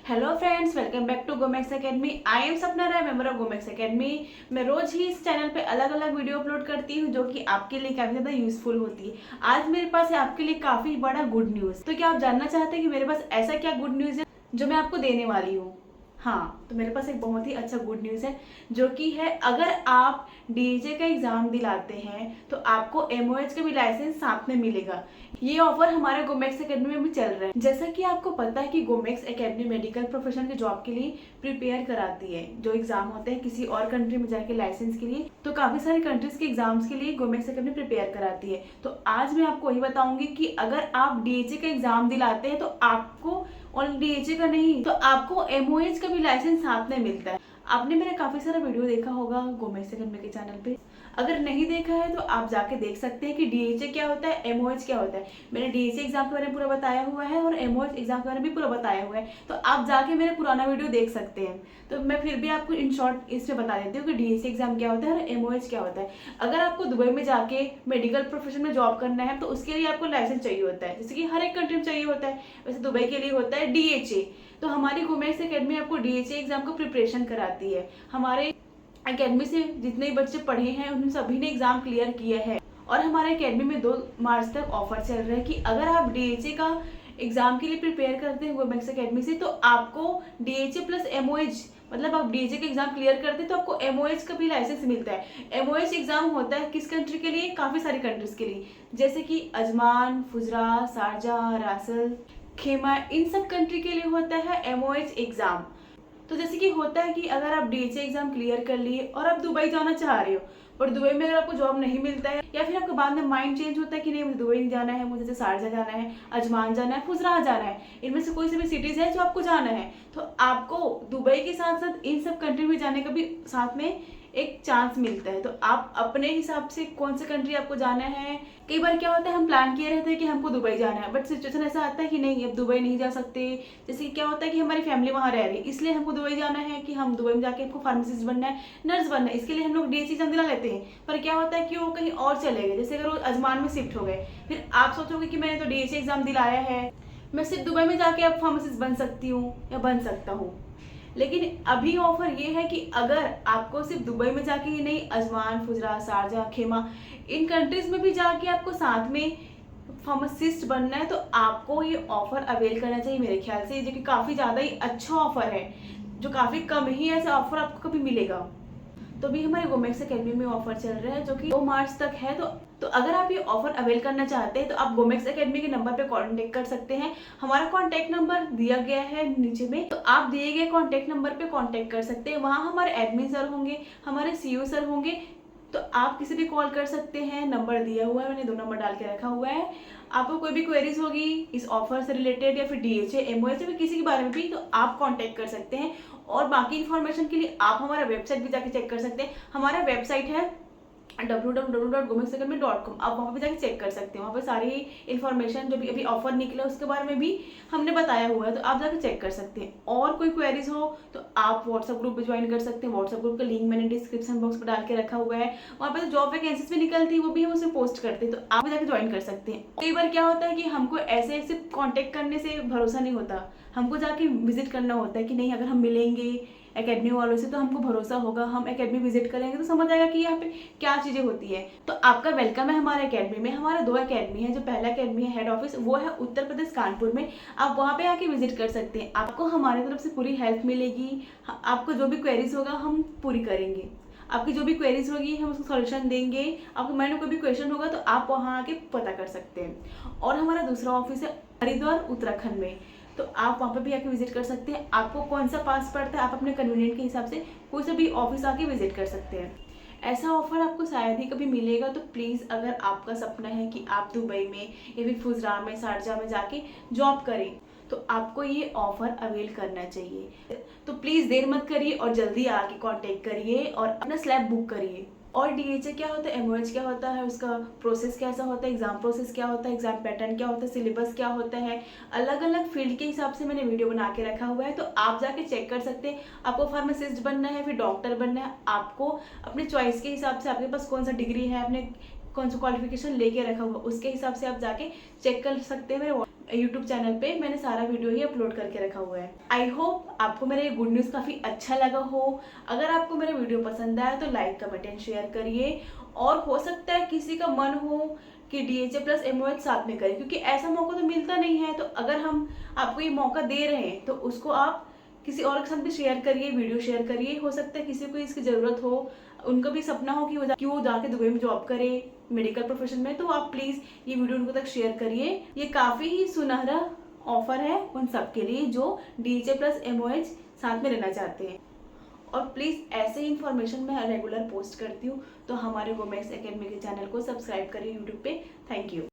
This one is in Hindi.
Hello friends, welcome back to Gomex academy. I am Sapna Rai, member of Gomex academy. मैं रोज ही इस चैनल पे अलग अलग वीडियो अपलोड करती हूँ जो कि आपके लिए काफी ज्यादा यूजफुल होती है। आज मेरे पास है आपके लिए काफी बड़ा गुड न्यूज। तो क्या आप जानना चाहते हैं कि मेरे पास ऐसा क्या गुड न्यूज है जो मैं आपको देने वाली हूँ? हाँ, तो मेरे पास एक बहुत ही अच्छा गुड न्यूज़ है जो कि है, अगर आप डीएचए का एग्जाम दिलाते हैं तो आपको एमओएच का भी लाइसेंस साथ में मिलेगा। ये ऑफर हमारे गोमेक्स एकेडमी में भी चल रहा है। जैसा कि आपको पता है कि गोमेक्स एकेडमी मेडिकल प्रोफेशन के जॉब के लिए प्रिपेयर कराती है। जो एग्जाम होते हैं किसी और कंट्री में जाके लाइसेंस के लिए, तो काफी सारे कंट्रीज के एग्जाम्स के लिए गोमेक्स एकेडमी प्रिपेयर कराती है। तो आज मैं आपको वही बताऊंगी कि अगर आप डीएचए का एग्जाम दिलाते हैं तो आपको, और डीएचए का नहीं तो आपको एमओएच का भी लाइसेंस साथ में मिलता है। आपने मेरा काफी सारा वीडियो देखा होगा गोमेक्स एकेडमी के चैनल पे। अगर नहीं देखा है तो आप जाके देख सकते हैं कि डीएचए क्या होता है, एमओएच क्या होता है। मैंने डीएचए एग्जाम के बारे में पूरा बताया हुआ है और एमओएच एग्जाम के बारे में भी पूरा बताया हुआ है, तो आप जाके मेरा पुराना वीडियो देख सकते हैं। तो मैं फिर भी आपको इन शॉर्ट इसमें बता देती हूँ कि डीएचए एग्जाम क्या होता है और एमओएच क्या होता है। अगर आपको दुबई में जाके मेडिकल प्रोफेशन में जॉब करना है तो उसके लिए आपको लाइसेंस चाहिए होता है, जैसे कि हर एक कंट्री में चाहिए होता है। वैसे दुबई के लिए होता है डीएचए। तो हमारी गोमेक्स एकेडमी आपको डीएचए एग्जाम को प्रिपरेशन कराती है। हमारे एकेडमी से जितने बच्चे पढ़े हैं उन सभी ने एग्जाम क्लियर किया है। और हमारे एकेडमी में 2 मार्च तक ऑफर चल रहा है कि अगर आप डीएचए का एग्जाम के लिए प्रिपेयर करते हैं गोमेक्स एकेडमी से, तो आपको डीएचए प्लस एमओएच, मतलब आप डीएचए का एग्जाम क्लियर करते हैं तो आपको एमओएच का भी लाइसेंस मिलता है। एमओएच एग्जाम होता है किस कंट्री के लिए? काफी सारी कंट्रीज के लिए, जैसे कि अजमान, फुजरा, शारजाह, रासल, खेमा, इन सब कंट्री के लिए होता है एमओएच एग्जाम। तो जैसे कि होता है कि अगर आप डीएचए एग्जाम क्लियर कर लिए और आप दुबई जाना चाह रहे हो, और दुबई में अगर आपको जॉब नहीं मिलता है या फिर आपका बाद में माइंड चेंज होता है कि नहीं मुझे दुबई नहीं जाना है, मुझे जैसे शारजा जाना है, अजमान जाना है, फुजरा जाना है, इनमें से कोई से भी सिटीज है जो आपको जाना है, तो आपको दुबई के साथ साथ इन सब कंट्री में जाने का भी साथ में एक चांस मिलता है। तो आप अपने हिसाब से कौन सी कंट्री आपको जाना है। कई बार क्या होता है, हम प्लान किए रहते हैं कि हमको दुबई जाना है, बट सिचुएशन ऐसा आता है कि नहीं, अब दुबई नहीं जा सकते। जैसे कि क्या होता है कि हमारी फैमिली वहाँ रह रही है, इसलिए हमको दुबई जाना है कि हम दुबई में जाके हमको फार्मासिस्ट बनना है, नर्स बनना है। इसके लिए हम लोग डीएचए एग्जाम दिला लेते हैं, पर क्या होता है कि वो कहीं और चले गए। जैसे अगर वो अजमान में शिफ्ट हो गए, फिर आप सोचोगे कि मैंने तो डीएचए एग्जाम दिलाया है, मैं सिर्फ दुबई में जाके अब फार्मासिस्ट बन सकती हूँ या बन सकता हूँ। लेकिन अभी ऑफर ये है कि अगर आपको सिर्फ दुबई में जाके ही नहीं, अजमान, फुजरा, शारजाह, खेमा, इन कंट्रीज में भी जाके आपको साथ में फार्मासिस्ट बनना है, तो आपको ये ऑफर अवेल करना चाहिए मेरे ख्याल से, जो कि काफी ज्यादा ही अच्छा ऑफर है, जो काफी कम ही ऐसा ऑफर आपको कभी मिलेगा। तो भी हमारे गोमेक्स एकेडमी में ऑफर चल रहा है जो कि 2 मार्च तक है। तो अगर आप ये ऑफर अवेल करना चाहते हैं तो आप गोमेक्स एकेडमी के नंबर पे कांटेक्ट कर सकते हैं। हमारा कांटेक्ट नंबर दिया गया है नीचे में, तो आप दिए गए कांटेक्ट नंबर पे कांटेक्ट कर सकते हैं। वहाँ हमारे एडमिन सर होंगे, हमारे सीईओ सर होंगे, तो आप किसी भी कॉल कर सकते हैं। नंबर दिया हुआ है, मैंने 2 नंबर डाल के रखा हुआ है। आपको कोई भी क्वेरीज होगी इस ऑफर से रिलेटेड या फिर डीएचए, एमओएच या फिर किसी के बारे में भी, तो आप कांटेक्ट कर सकते हैं। और बाकी इन्फॉर्मेशन के लिए आप हमारा वेबसाइट भी जाके चेक कर सकते हैं। हमारा वेबसाइट है www.gomexacademy.com। आप वहाँ पे जाके चेक कर सकते हैं, वहाँ पे सारी इन्फॉर्मेशन जो भी अभी ऑफर निकला उसके बारे में भी हमने बताया हुआ है, तो आप जाके चेक कर सकते हैं। और कोई क्वेरीज हो तो आप व्हाट्सएप ग्रुप पे ज्वाइन कर सकते हैं। व्हाट्सएप ग्रुप का लिंक मैंने डिस्क्रिप्शन बॉक्स में डाल के रखा हुआ है। वहाँ पे तो जॉब वैकेंसीज भी निकलती है, वो भी हम उसे पोस्ट करते हैं, तो आप जाके ज्वाइन कर सकते हैं। कई बार क्या होता है कि हमको ऐसे सिर्फ कॉन्टेक्ट करने से भरोसा नहीं होता, हमको जाके विजिट करना होता है कि नहीं, अगर हम मिलेंगे एकेडमी वालों से तो हमको भरोसा होगा, हम एकेडमी विजिट करेंगे तो समझ आएगा कि यहाँ पे क्या चीजें होती है। तो आपका वेलकम है हमारे एकेडमी में। हमारा 2 एकेडमी है। जो पहला एकेडमी है हेड ऑफिस, वो है उत्तर प्रदेश कानपुर में। आप वहाँ पे आके विजिट कर सकते हैं, आपको हमारी तरफ से पूरी हेल्प मिलेगी। आपको जो भी क्वेरीज होगा हम पूरी करेंगे, आपकी जो भी क्वेरीज होगी हम उसको सॉल्यूशन देंगे। आपके माइंड में कोई भी क्वेश्चन होगा तो आप वहाँ आके पता कर सकते हैं। और हमारा दूसरा ऑफिस है हरिद्वार उत्तराखंड में, तो आप वहाँ पे भी आके विजिट कर सकते हैं। आपको कौन सा पास पड़ता है, आप अपने कन्वीनियंट के हिसाब से कोई सा भी ऑफिस आके विजिट कर सकते हैं। ऐसा ऑफर आपको शायद ही कभी मिलेगा, तो प्लीज़ अगर आपका सपना है कि आप दुबई में या फिर फुजरा में, शारजा में जाके जॉब करें, तो आपको ये ऑफर अवेल करना चाहिए। तो प्लीज़ देर मत करिए और जल्दी आके कांटेक्ट करिए और अपना स्लैब बुक करिए। और डीएचए क्या होता है, एमओएच क्या होता है, उसका प्रोसेस कैसा होता है, एग्जाम प्रोसेस क्या होता है, एग्जाम पैटर्न क्या होता है, सिलेबस क्या होता है, अलग अलग फील्ड के हिसाब से मैंने वीडियो बना के रखा हुआ है, तो आप जाके चेक कर सकते हैं। आपको फार्मासिस्ट बनना है, फिर डॉक्टर बनना है, आपको अपने चॉइस के हिसाब से, आपके पास कौन सा डिग्री है, आपने कौन सा क्वालिफिकेशन लेके रखा हुआ, उसके हिसाब से आप जाके चेक कर सकते हैं। मेरे यूट्यूब चैनल पे मैंने सारा वीडियो ही अपलोड करके रखा हुआ है। आई होप आपको मेरा ये गुड न्यूज़ काफ़ी अच्छा लगा हो। अगर आपको मेरा वीडियो पसंद आया तो लाइक कमेंट एंड शेयर करिए, और हो सकता है किसी का मन हो कि DHA प्लस MOH साथ में करें, क्योंकि ऐसा मौका तो मिलता नहीं है। तो अगर हम आपको ये मौका दे रहे हैं तो उसको आप किसी और के साथ भी शेयर करिए, वीडियो शेयर करिए। हो सकता है किसी को इसकी ज़रूरत हो, उनका भी सपना हो कि वो जाके दुबई में जॉब करे मेडिकल प्रोफेशन में, तो आप प्लीज़ ये वीडियो उनको तक शेयर करिए। ये काफ़ी ही सुनहरा ऑफर है उन सबके लिए जो DHA प्लस MOH साथ में लेना चाहते हैं। और प्लीज़ ऐसे ही इन्फॉर्मेशन मैं रेगुलर पोस्ट करती हूँ, तो हमारे वोमेक्स एकेडमी के चैनल को सब्सक्राइब करिए यूट्यूब पे। Thank you.